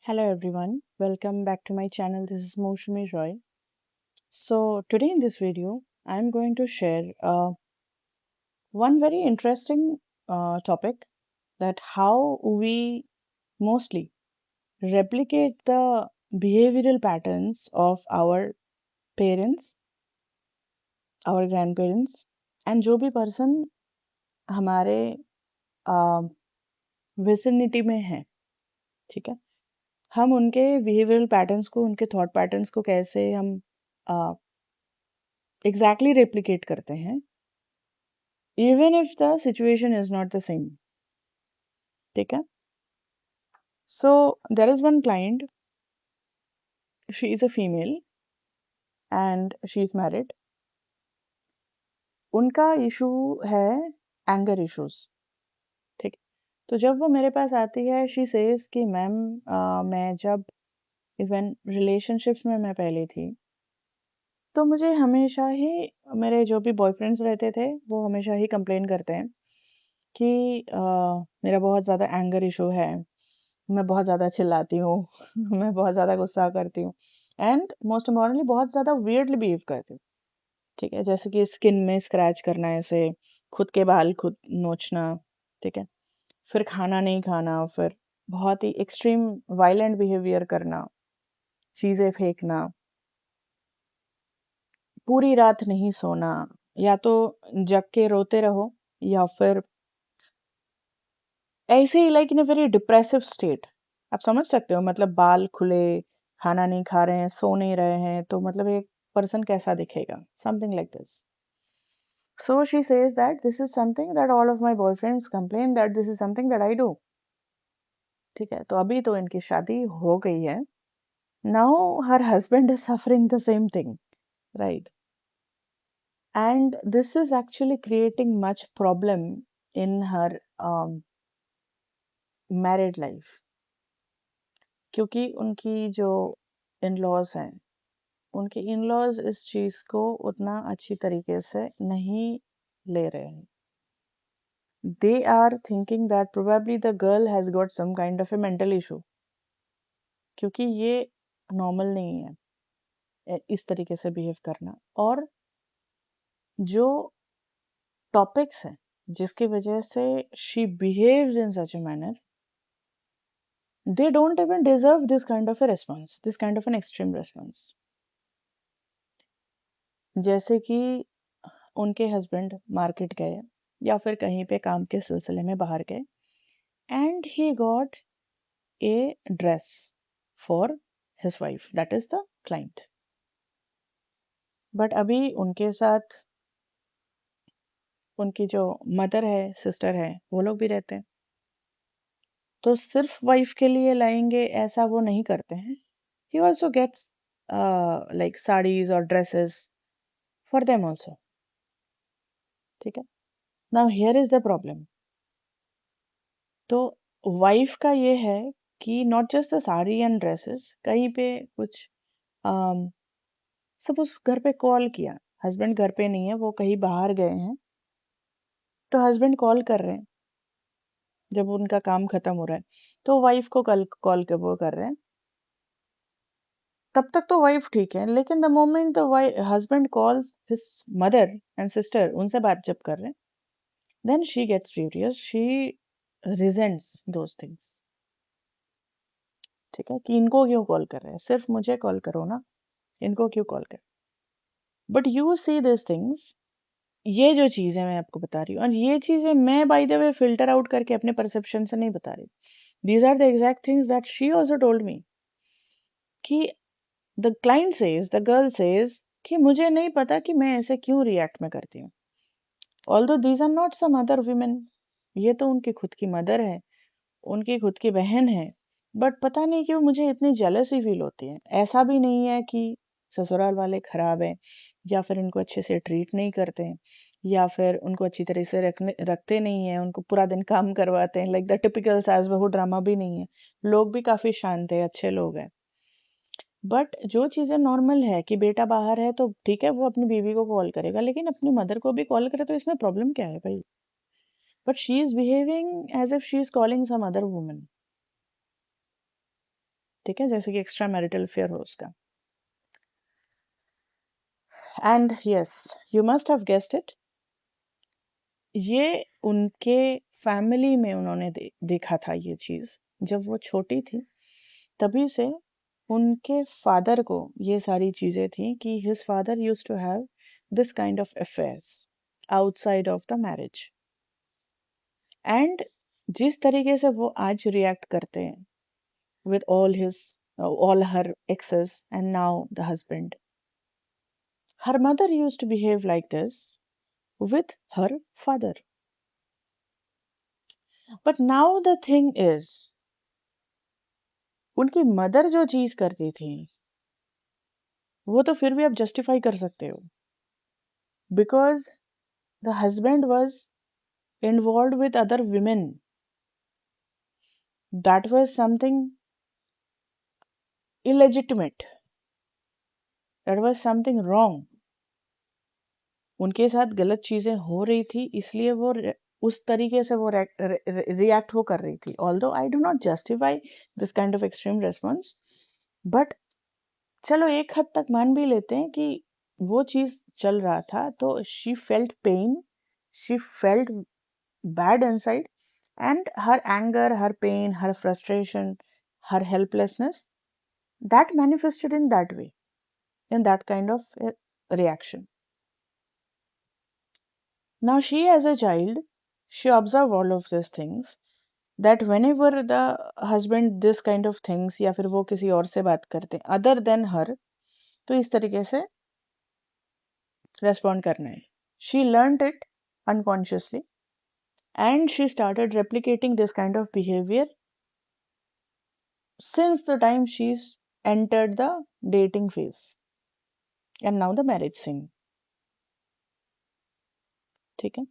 Hello everyone, welcome back to my channel. This is Moushumi Roy. So today in this video, I'm going to share one very interesting topic, that how we mostly replicate the behavioral patterns of our parents, our grandparents, and जो भी person हमारे vicinity में है, ठीक है, हम उनके behavioral patterns को, उनके thought patterns को कैसे हम exactly replicate करते हैं, even if the situation is not the same. ठीक है. So there is one client, she is a female and she is married. उनका इशू है एंगर इश्यूज. ठीक. तो जब वो मेरे पास आती है, शी सेज कि मैम मैं जब इवन रिलेशनशिप्स में मैं पहले थी, तो मुझे हमेशा ही मेरे जो भी बॉयफ्रेंड्स रहते थे वो हमेशा ही कंप्लेन करते हैं कि मेरा बहुत ज़्यादा एंगर इशू है, मैं बहुत ज़्यादा चिल्लाती हूँ मैं बहुत ज़्यादा गुस्सा करती हूँ, एंड मोस्ट इम्पॉर्टेंटली बहुत ज़्यादा वियर्डली बिहेव करती हूँ. ठीक है, जैसे कि स्किन में स्क्रैच करना, ऐसे खुद के बाल खुद नोचना. ठीक है, फिर खाना नहीं खाना, फिर बहुत ही एक्सट्रीम वायलेंट बिहेवियर करना, चीज़ें फेंकना, पूरी रात नहीं सोना, या तो जग के रोते रहो या फिर ऐसे ही like in a very depressive state. आप समझ सकते हो, मतलब बाल खुले, खाना नहीं खा रहे हैं, सो नहीं रहे हैं, तो मतलब एक पर्सन कैसा दिखेगा, something like this. So she says that this is something that all of my boyfriends complain that this is something that I do. ठीक है, तो अभी तो इनकी शादी हो गई है. Now her husband is suffering the same thing, right? And this is actually creating much problem in her married life. क्योंकि उनकी जो इन-लॉज हैं, उनके इन-लॉज इस चीज़ को उतना अच्छी तरीके से नहीं ले रहे हैं. They are thinking that probably the girl has got some kind of a mental issue, क्योंकि ये नॉर्मल नहीं है इस तरीके से बिहेव करना. और जो टॉपिक्स हैं जिसकी वजह से she behaves in such a manner, they don't even deserve this kind of a response, this kind of an extreme response. जैसे कि उनके हस्बैंड मार्केट गए या फिर कहीं पे काम के सिलसिले में बाहर गए, and he got a dress for his wife, that is the client. But अभी उनके साथ उनकी जो मदर है, सिस्टर है, वो लोग भी रहते हैं, तो सिर्फ वाइफ के लिए लाएंगे ऐसा वो नहीं करते हैं. He also gets like saris और ड्रेसेस फॉर देम ऑल्सो. ठीक है, now here is the problem. तो वाइफ का ये है कि not just the sari and dresses, कहीं पे कुछ सपोज घर पे कॉल किया, हस्बैंड घर पे नहीं है, वो कहीं बाहर गए हैं, तो हस्बैंड कॉल कर रहे हैं जब उनका काम खत्म हो रहा है, तो वाइफ को कल कॉल कर वो कर रहे हैं. तब तक तो वाइफ ठीक है, लेकिन the moment the husband calls his mother and sister, उनसे बात जब कर रहे हैं, then she gets furious, she resents those things. ठीक है, कि इनको क्यों कॉल कर रहे हैं, सिर्फ मुझे कॉल करो ना, इनको क्यों कॉल कर. But you see this things, ये जो चीजें मैं आपको बता रही हूँ, और ये चीजें मैं by the way filter out करके अपने परसेप्शन से नहीं बता रही. These are the exact things that she also told me. कि the client says, the girl says कि मुझे नहीं पता कि मैं ऐसे क्यों रिएक्ट में करती हूँ. Although these are not some other women, ये तो उनकी खुद की मदर है, उनकी खुद की बहन है, बट पता नहीं क्यों मुझे इतनी जेलसी फील होती है. ऐसा भी नहीं है कि ससुराल वाले खराब हैं, या फिर उनको अच्छे से ट्रीट नहीं करते हैं, या फिर उनको अच्छी तरह से रखते नहीं है, उनको पूरा दिन काम करवाते हैं, लाइक द टिपिकल सास बहू ड्रामा भी नहीं है. लोग भी काफी शांत है, अच्छे लोग हैं. बट जो चीजें नॉर्मल है कि बेटा बाहर है तो ठीक है, वो अपनी बीवी को कॉल करेगा, लेकिन अपनी मदर को भी कॉल करे तो इसमें प्रॉब्लम क्या है भाई. But she is behaving as if she is calling some other woman. ठीक है, जैसे कि एक्स्ट्रा मैरिटल अफेयर हो उसका। And yes, you must have guessed it, ये उनके फैमिली में उन्होंने देखा था ये चीज जब वो छोटी थी, तभी से उनके फादर को ये सारी चीजें थी कि his father used to have this kind of affairs outside of the marriage. And जिस तरीके से वो आज रिएक्ट करते हैं with all her exes and now the husband, her mother used to behave like this with her father. But now the thing is, उनकी mother जो चीज करती थी वो तो फिर भी आप जस्टिफाई कर सकते हो, because the husband was involve with other women, that was something illegitimate, that was something wrong, उनके साथ गलत चीजें हो रही थी, इसलिए वो उस तरीके से वो रिएक्ट वो कर रही थी। Although I do not justify this kind of extreme response, but चलो एक हद तक मान भी लेते हैं कि वो चीज चल रहा था, तो she felt pain, she felt bad inside, and her anger, her pain, her frustration, her helplessness, that manifested in that way, in that kind of reaction. Now she as a child, she observed all of these things, that whenever the husband this kind of things या फिर वो किसी और से बात करते हैं other than her, तो इस तरीके से respond करना है। She learned it unconsciously and she started replicating this kind of behavior since the time she's entered the dating phase and now the marriage scene। ठीक है,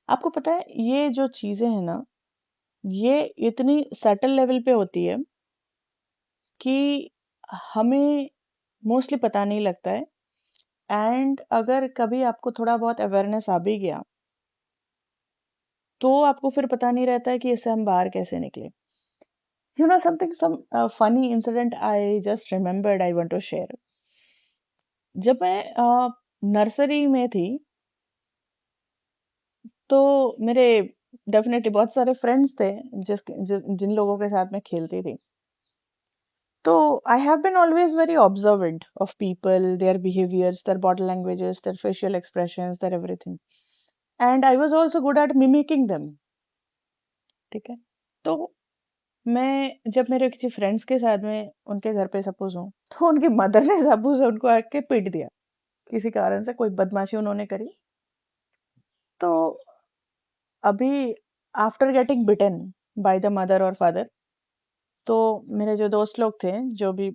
आपको पता है ये जो चीजें हैं ना, ये इतनी सटल लेवल पे होती है कि हमें मोस्टली पता नहीं लगता है। एंड अगर कभी आपको थोड़ा बहुत अवेयरनेस आ भी गया तो आपको फिर पता नहीं रहता है कि इससे हम बाहर कैसे निकले। You know something, some funny incident I just remembered, I want to share. जब मैं नर्सरी में थी तो मेरे डेफिनेटली बहुत सारे फ्रेंड्स थे जिन लोगों के साथ मैं खेलती थी। तो I have been always very observant of people, their behaviours, their body languages, their facial expressions, their everything, and I was also good at mimicking them. ठीक है, तो मैं जब मेरे किसी फ्रेंड्स के साथ में उनके घर पे सपोज हूँ, तो उनकी मदर ने सपोज उनको आके पीट दिया, किसी कारण से कोई बदमाशी उन्होंने करी। तो अभी after getting bitten by the mother और फादर, तो मेरे जो दोस्त लोग थे, जो भी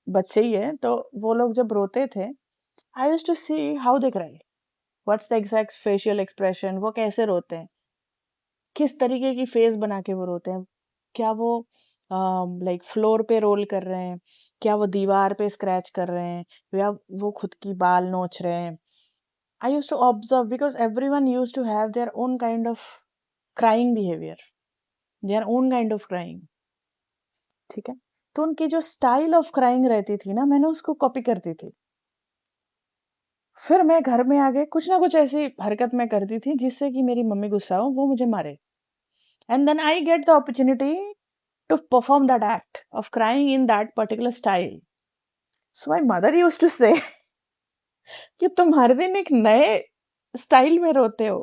बच्चे ही है, तो वो लोग जब रोते थे, I used to see how they cry, what's the exact facial expression, वो कैसे रोते हैं, किस तरीके की फेस बना के वो रोते हैं, क्या वो लाइक फ्लोर पे रोल कर रहे हैं, क्या वो दीवार पे स्क्रैच कर रहे हैं, या वो खुद की बाल नोच रहे हैं। I used to observe because everyone used to have their own kind of crying behaviour, their own kind of crying. ठीक है, तो उनकी जो स्टाइल ऑफ क्राइंग रहती थी ना, मैंने उसको कॉपी करती थी। फिर मैं घर में आके कुछ ना कुछ ऐसी हरकत मैं करती थी जिससे कि मेरी मम्मी गुस्सा हो, वो मुझे मारे, and then I get the opportunity to perform that act of crying in that particular style. So my mother used to say कि तुम हर दिन एक नए स्टाइल में रोते हो,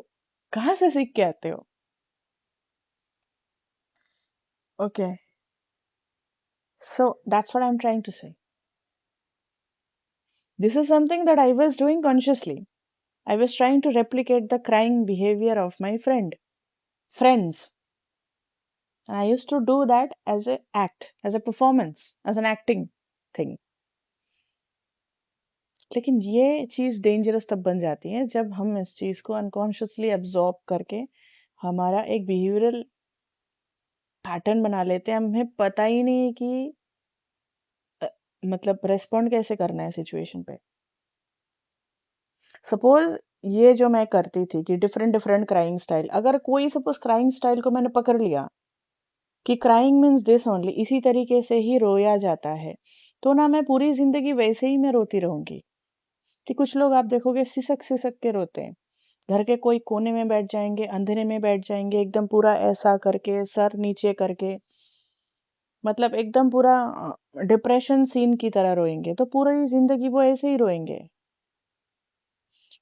कहाँ से सीख के आते हो। Okay, so that's what I'm trying to say. This is something that I was doing consciously. I was trying to replicate the crying behavior of my friends, and I used to do that as an act, as a performance, as an acting thing. लेकिन ये चीज dangerous तब बन जाती है जब हम इस चीज को अनकॉन्शियसली एब्जॉर्ब करके हमारा एक बिहेवियरल पैटर्न बना लेते हैं, हमें पता ही नहीं है कि मतलब रेस्पॉन्ड कैसे करना है सिचुएशन पे। सपोज ये जो मैं करती थी कि डिफरेंट डिफरेंट क्राइंग स्टाइल, अगर कोई सपोज क्राइंग स्टाइल को मैंने पकड़ लिया कि क्राइंग मीन्स दिस ओनली, इसी तरीके से ही रोया जाता है। तो ना मैं पूरी जिंदगी वैसे ही मैं रोती रहूंगी कि कुछ लोग आप देखोगे सिसक सिसक के रोते हैं, घर के कोई कोने में बैठ जाएंगे, अंधेरे में बैठ जाएंगे, एकदम पूरा ऐसा करके सर नीचे करके, मतलब एकदम पूरा डिप्रेशन सीन की तरह रोएंगे। तो पूरी जिंदगी वो ऐसे ही रोएंगे।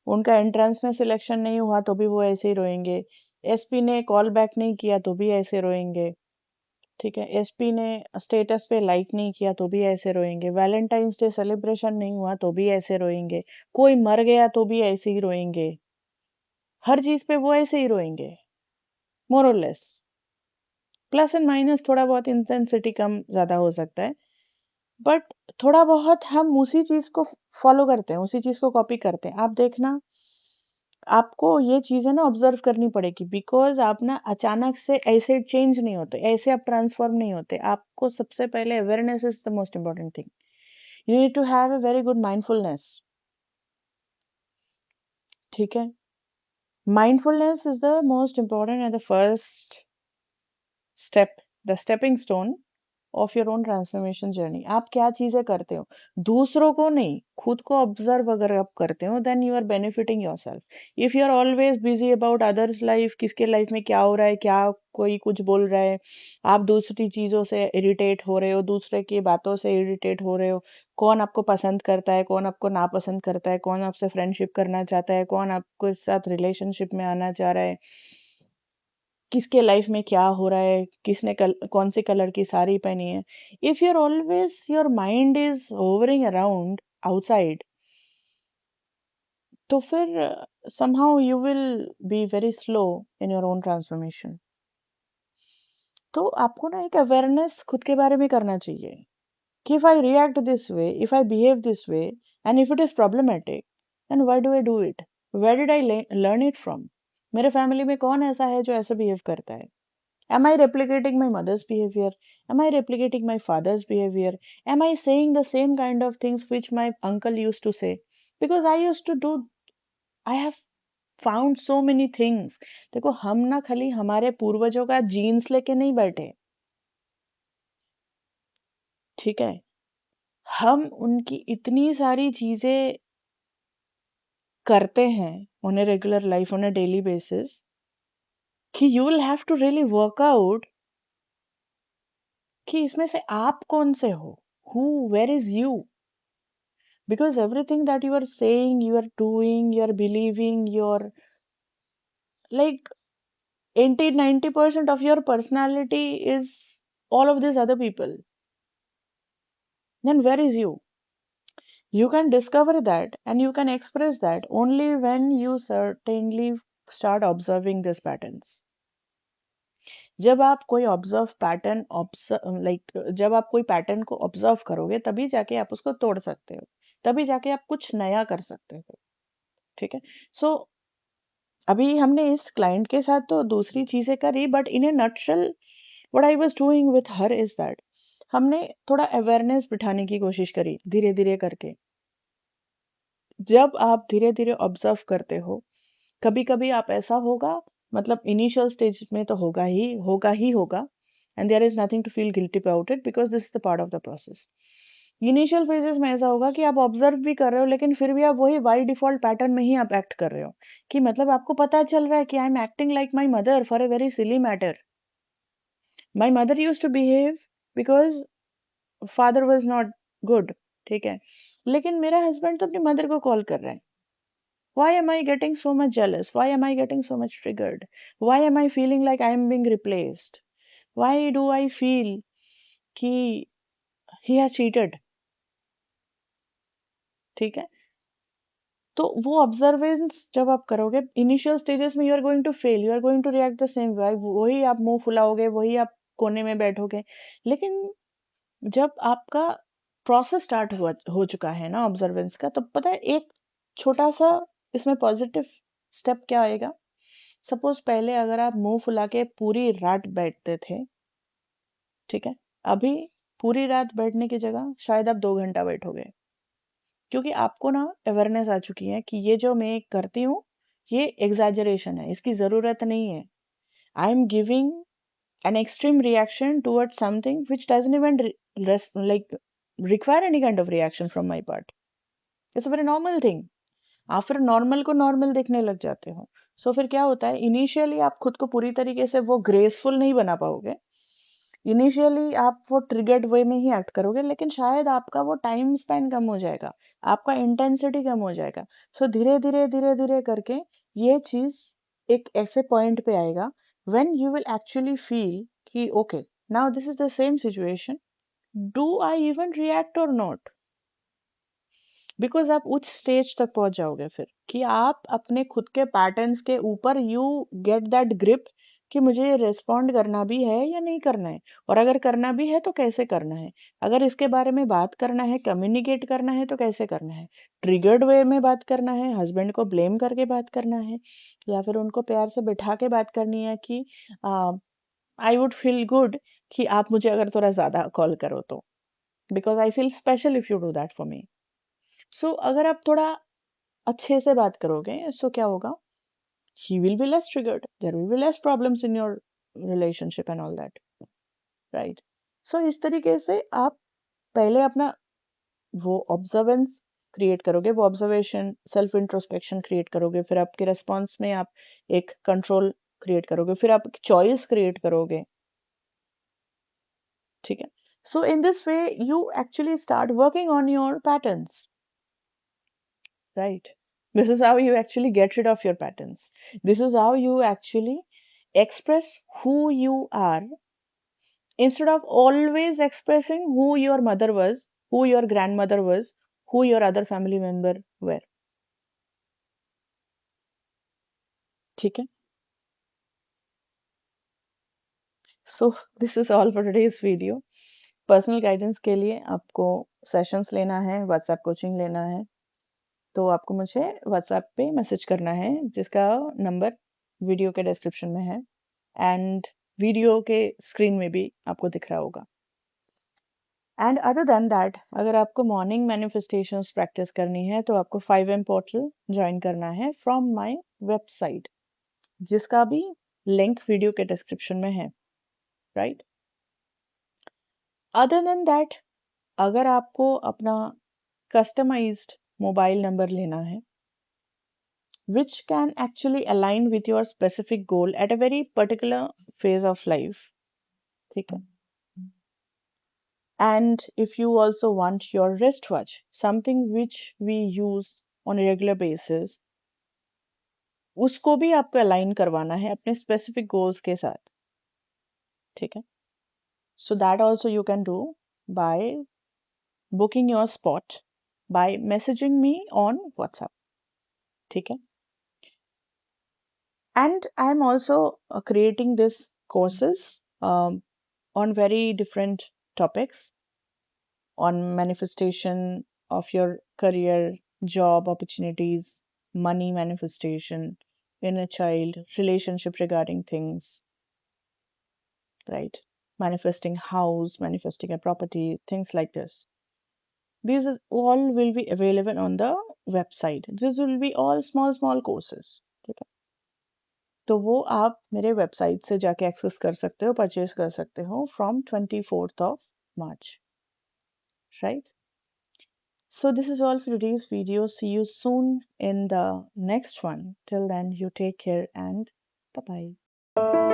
उनका एंट्रेंस में सिलेक्शन नहीं हुआ तो भी वो ऐसे ही रोएंगे, एसपी ने कॉल बैक नहीं किया तो भी ऐसे रोएंगे, ठीक है, एसपी ने स्टेटस पे लाइक नहीं किया तो भी ऐसे रोएंगे, वैलेंटाइंस डे सेलिब्रेशन नहीं हुआ तो भी ऐसे रोएंगे, कोई मर गया तो भी ऐसे ही रोएंगे, हर चीज पे वो ऐसे ही रोएंगे, मोर और लेस। प्लस एंड माइनस थोड़ा बहुत इंटेंसिटी कम ज्यादा हो सकता है, बट थोड़ा बहुत हम उसी चीज को फॉलो करते हैं, उसी चीज को कॉपी करते हैं। आप देखना, आपको ये चीजें ना ऑब्जर्व करनी पड़ेगी, बिकॉज आप ना अचानक से ऐसे चेंज नहीं होते, ऐसे आप ट्रांसफॉर्म नहीं होते। आपको सबसे पहले awareness is the most important thing. You need to have a very good mindfulness, ठीक है। Mindfulness is the most important and the first step, the stepping stone of your own transformation journey. आप क्या चीजें करते हो, दूसरों को नहीं, खुद को ऑब्जर्व अगर आप करते हो, then you are benefiting yourself. If you are always busy about others life, किसके लाइफ में क्या हो रहा है, क्या कोई कुछ बोल रहा है, आप दूसरी चीजों से इरिटेट हो रहे हो, दूसरे की बातों से इरिटेट हो रहे हो, कौन आपको पसंद करता है, कौन आपको नापसंद करता है, कौन आपसे फ्रेंडशिप करना चाहता है, कौन आपके साथ रिलेशनशिप में आना चाह रहा है, किसके लाइफ में क्या हो रहा है, किसने कौन सी कलर की साड़ी पहनी है। If you're always your mind is ovarian around outside, तो फिर somehow you will be very slow in your own transformation। तो आपको ना एक अवेयरनेस खुद के बारे में करना चाहिए कि if I react this way, if I behave this way, and if it is problematic, then why do I do it? Where did I learn it from? मेरे फैमिली में कौन ऐसा है जो ऐसा बिहेव करता है? Am I replicating my mother's behavior? Am I replicating my father's behavior? Am I saying the same kind of things which my uncle used to say? Because I used to do, I have found so many things। देखो, हम ना खाली हमारे पूर्वजों का jeans लेके नहीं बैठे, ठीक है, हम उनकी इतनी सारी चीजें करते हैं on a regular life, on a daily basis, कि you will have to really work out कि इसमें से आप कौन से हो, who, where is you. Because everything that you are saying, you are doing, you are believing, you're like 80-90% of your personality is all of these other people. Then where is you? You can discover that and you can express that only when you certainly start observing these patterns। जब आप कोई observe pattern like जब आप कोई pattern को observe करोगे, तभी जाके आप उसको तोड़ सकते हो, तभी जाके आप कुछ नया कर सकते हो, ठीक है। सो अभी हमने इस क्लाइंट के साथ तो दूसरी चीजें करी, but in A nutshell what I was doing with her is that हमने थोड़ा अवेयरनेस बिठाने की कोशिश करी धीरे धीरे करके। जब आप धीरे धीरे ऑब्जर्व करते हो, कभी कभी आप ऐसा होगा, मतलब इनिशियल स्टेज में तो होगा and there is nothing to feel guilty about it, because this is the part of the process. Initial phases में ऐसा होगा कि आप ऑब्जर्व भी कर रहे हो, लेकिन फिर भी आप वही बाई डिफॉल्ट पैटर्न में ही आप एक्ट कर रहे हो, कि मतलब आपको पता चल रहा है कि I am acting like my mother for a very silly matter. My mother use to behave because father was not good, ठीक है, लेकिन मेरा हस्बैंड तो अपनी मदर को कॉल कर रहा है। Why am I getting so much jealous? Why am I getting so much triggered? Why am I feeling like I am being replaced? Why do I feel कि he has cheated? ठीक है, तो वो observance जब आप करोगे initial stages में, you are going to fail, you are going to react the same way, वही आप मुंह फुलाओगे, वही आप कोने में बैठोगे। लेकिन जब आपका प्रोसेस स्टार्ट हो चुका है ना ऑब्जर्वेंस का, तो पता है एक छोटा सा इसमें पॉजिटिव स्टेप क्या आएगा। सपोज पहले अगर आप मुंह फुला के पूरी रात बैठते थे, ठीक है, अभी पूरी रात बैठने की जगह शायद आप 2 घंटा बैठोगे, क्योंकि आपको ना अवेयरनेस आ चुकी है कि ये जो मैं करती हूँ ये एग्जैजरेशन है, इसकी जरूरत नहीं है। I am giving an extreme reaction towards something which doesn't even require any kind of reaction from my part. It's a very normal thing. आप फिर नॉर्मल को नॉर्मल देखने लग जाते हो. सो फिर क्या होता है, इनिशियली आप खुद को पूरी तरीके से वो ग्रेसफुल नहीं बना पाओगे. इनिशियली आप वो ट्रिगर्ड वे में ही एक्ट करोगे, लेकिन शायद आपका वो टाइम स्पेंड कम हो जाएगा, आपका इंटेंसिटी कम हो जाएगा. सो धीरे धीरे धीरे धीरे करके ये चीज एक ऐसे पॉइंट पे आएगा when you will actually feel कि okay, now this is the same situation, do I even react और नॉट. बिकॉज आप उच्च स्टेज तक पहुंच जाओगे फिर कि आप अपने खुद के पैटर्न्स के ऊपर यू गेट दैट ग्रिप कि मुझे ये रिस्पॉन्ड करना भी है या नहीं करना है, और अगर करना भी है तो कैसे करना है, अगर इसके बारे में बात करना है, कम्युनिकेट करना है तो कैसे करना है. ट्रिगर्ड वे में बात करना है, हस्बैंड को ब्लेम करके बात करना है, या फिर उनको प्यार से बिठा के बात करनी है कि आई वुड फील गुड कि आप मुझे अगर थोड़ा ज्यादा कॉल करो तो, because I feel special if you do that for me. So अगर आप थोड़ा अच्छे से बात करोगे, सो क्या होगा, he will be less triggered, there will be less problems in your relationship and all that, right? So इस तरीके से आप पहले अपना वो ऑब्जर्वेंस क्रिएट करोगे, वो ऑब्जर्वेशन सेल्फ इंट्रोस्पेक्शन क्रिएट करोगे, फिर आपके रेस्पॉन्स में आप एक कंट्रोल क्रिएट करोगे, फिर आप चॉइस क्रिएट करोगे. ठीक है. So in this way you actually start working on your patterns, right? This is how you actually get rid of your patterns. This is how you actually express who you are, instead of always expressing who your mother was, who your grandmother was, who your other family member were. ठीक है. So this is all for today's video. Personal guidance के लिए आपको sessions लेना है, WhatsApp coaching लेना है, तो आपको मुझे व्हाट्सएप पे मैसेज करना है, जिसका नंबर वीडियो के डिस्क्रिप्शन में है एंड वीडियो के स्क्रीन में भी आपको दिख रहा होगा. एंड अदर देन दैट, अगर आपको मॉर्निंग मैनिफेस्टेशंस प्रैक्टिस करनी है तो आपको 5M पोर्टल ज्वाइन करना है फ्रॉम माय वेबसाइट, जिसका भी लिंक वीडियो के डिस्क्रिप्शन में है, राइट? अदर देन दैट, अगर आपको अपना कस्टमाइज्ड मोबाइल नंबर लेना है which can actually align with your specific goal at a very particular phase of life, ठीक है? And if you also want your wristwatch, something which we use on a regular basis, उसको भी आपको align करवाना है अपने specific goals के साथ, ठीक है? So that also you can do by booking your spot by messaging me on WhatsApp, ठीक है? And I am also creating this courses on very different topics on manifestation of your career, job opportunities, money manifestation, inner child, relationship regarding things, right? Manifesting house, manifesting a property, things like this. These all will be available on the website. This will be all small courses. ठीक है? तो वो आप मेरे website से जाके access कर सकते हो, परचेज कर सकते हो from 24th of March, right? So this is all for today's video. See you soon in the next one. Till then, you take care and bye-bye.